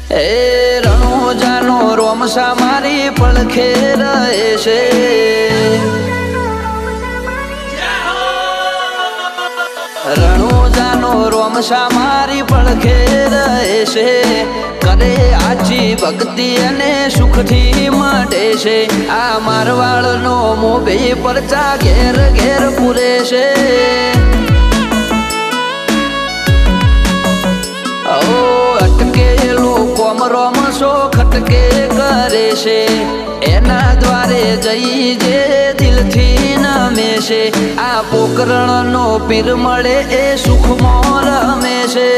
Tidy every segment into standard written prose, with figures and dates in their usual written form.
એ રણોજાનો રોમસા મારી પડખે રહે છે, રણોજાનો રોમસા મારી પડખે રહે છે, કરે આછી ભક્તિ અને સુખથી મળે છે, આ મારવાડનો મોભી પરચા ઘેર ઘેર પૂરે છે, અટકેલો કોમ રોમસો ખટકે કરે છે, એના દ્વારે જઈ જે દિલથી નમે છે, આ પોકરણનો પીર મળે એ સુખમાં રમે છે,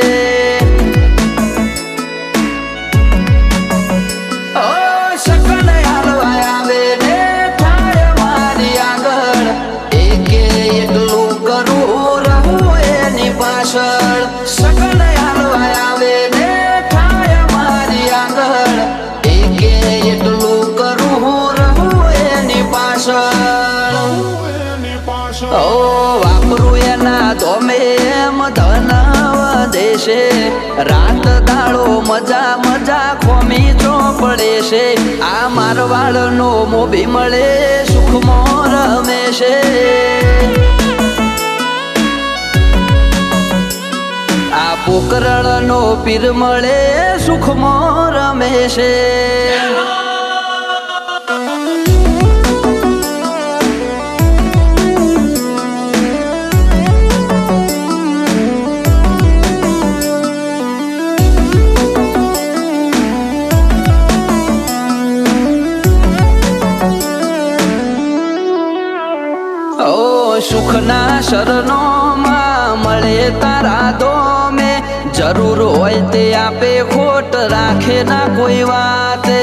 સકન હાલવા આવે ને થાય મારી આગળ, એકે એકલું કરું રહું એની પાછળ, સકન હાલવા આવે ને થાય મારી આગળ, એકે એટલું કરું રહું એની પાછળ, વાપરું એના ધોમે એમ ધન વધે છે, રાત દાડો મજા મજા ખોમી ચોપડે છે, આ મારવાડનો મોભી મળે સુખમાં રમે છે, આ પોકરણનો પીર મળે સુખમાં રમે છે. સુખના શરણોમાં મળે તારા દોમે, જરૂર હોય તે આપે ખોટ રાખે ના કોઈ વાતે.